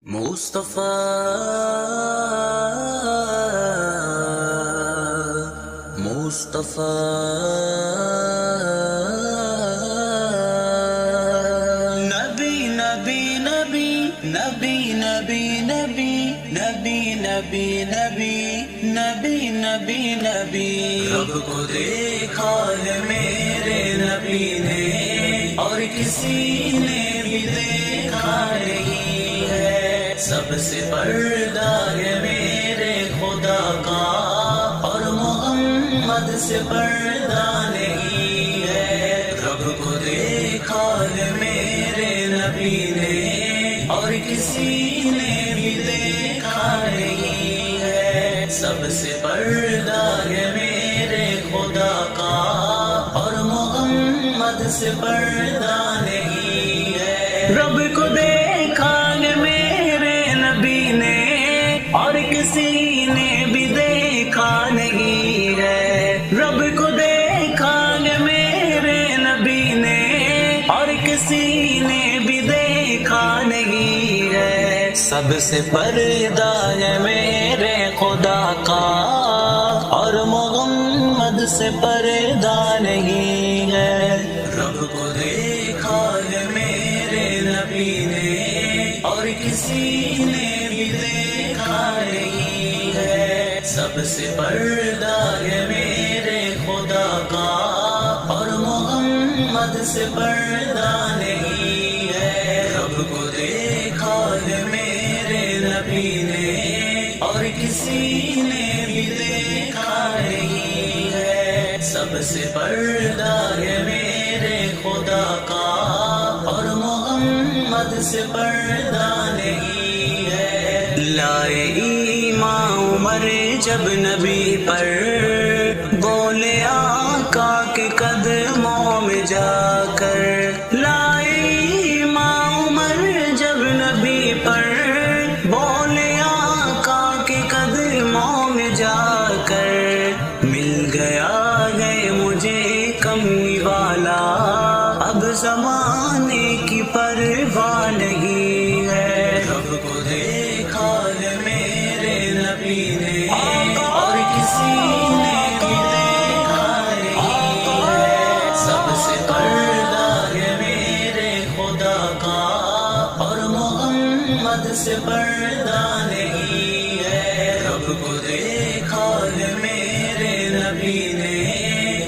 مصطفیٰ مصطفیٰ نبی نبی نبی نبی نبی نبی نبی نبی نبی نبی نبی نبی رب کو دیکھا ہے میرے نبی نے اور کسی نے بھی دیکھا نہیں ہے، سب سے پردہ ہے میرے خدا کا اور محمد سے پردہ نہیں ہے۔ رب کو دیکھا ہے میرے نبی نے اور کسی نے بھی دیکھا نہیں ہے، سب سے پردہ ہے میرے خدا کا اور محمد سے پردہ نہیں ہے۔ رب کو دیکھا ہے میرے نبی نے اور کسی نے بھی دیکھا نہیں ہے، رب کو دیکھا ہے میرے نبی نے اور کسی نے بھی دیکھا نہیں ہے، سب سے پردہ ہے میرے خدا کا اور محمد سے پردہ نہیں ہے۔ رب کو دیکھا ہے میرے نبی نے اور کسی نے بھی دیکھا نہیں ہے، سب سے پردہ ہے میرے خدا کا اور محمد سے پردہ نہیں ہے۔ رب کو دیکھا ہے میرے نبی نے اور کسی نے بھی دیکھا نہیں ہے، سب سے پردہ ہے میرے خدا کا اور محمد سے پردہ نہیں ہے۔ لائے ایمان عمر جب نبی پر، بولے آقا کے قدموں میں جا کر، لائے ایمان عمر جب نبی پر، بولے آقا کے قدموں میں جا کر، مل گیا ہے مجھے کمی والا، اب زمانے کی پرواہ نہیں ہے۔ رب کو دیکھا ہے میرے نبی نے اور کسی نے بھی دیکھا نہیں ہے، سب سے پردہ ہے میرے خدا کا اور محمد سے پردہ نہیں ہے۔ رب کو دیکھا ہے میرے نبی نے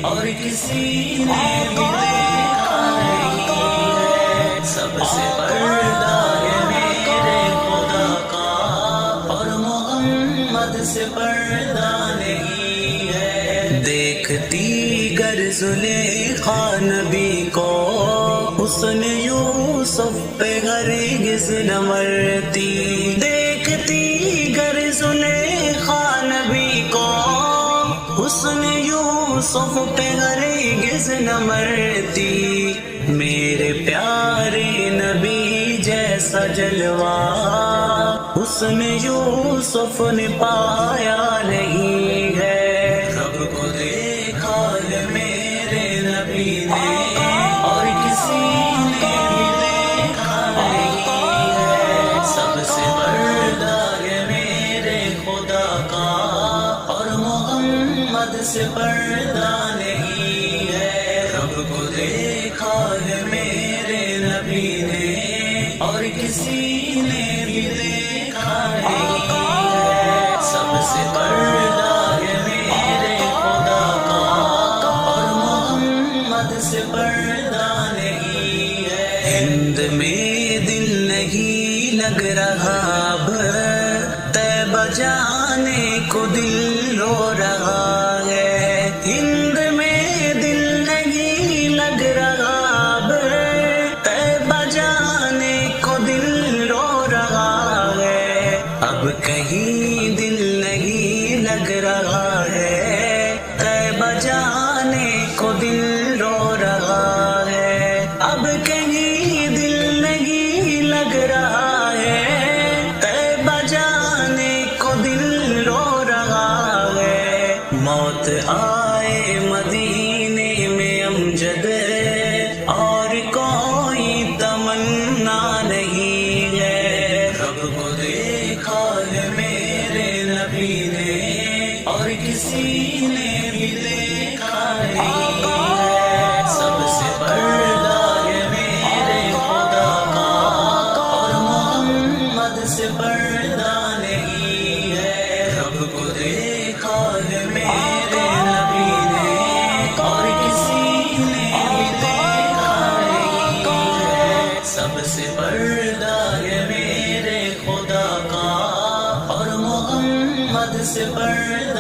اور کسی نے بھی دیکھا نہیں ہے، سب سے پردہ ہے میرے خدا کا اور محمد سے پردہ نہیں ہے۔ دیکھتی گر زلیخا نبی کو حسن یوسف پہ ہرگز نہ مرتی، دیکھتی گر زلیخا نبی کو حسن یوسف پہ ہرگز نہ مرتی، میرے پیارے نبی جیسا جلوہ حسن یوسف نے پایا نہیں ہے۔ رب کو دیکھا ہے میرے نبی نے اور کسی نے بھی دیکھا نہیں ہے، سب سے پردہ ہے میرے خدا کا اور محمد سے پردہ نہیں ہے۔ رب کو دیکھا ہے میرے نبی نے اور کسی نے بھی دیکھا نہیں ہے، سب سے پردہ ہے میرے خدا کا اور محمد سے پردہ نہیں ہے۔ ہند میں دل نہیں لگ رہا اب، طیبہ جانے کو دل رو رہا ہے، ہند میں دل نہیں لگ رہا اب، طیبہ جانے کو دل رو رہا ہے، اب کہیں دل نہیں لگ رہا ہے، طیبہ جانے کو دل رو رہا ہے، اب کہیں دل نہیں لگ رہا ہے، طیبہ جانے کو دل رو رہا ہے۔ موت آئے مدینے میں امجد اور کوئی تمنا نہیں ہے، رب کو کسی نے بھی دیکھا نہیں ہے، سب سے پردہ یہ میرے خدا کا، اور محمد سے پردہ نہیں ہے۔ رب کو دیکھا ہے میرے نبی نے، اور کسی نے بھی دیکھا نہیں ہے، سب سے پردہ یہ میرے خدا کا، اور محمد سے پردہ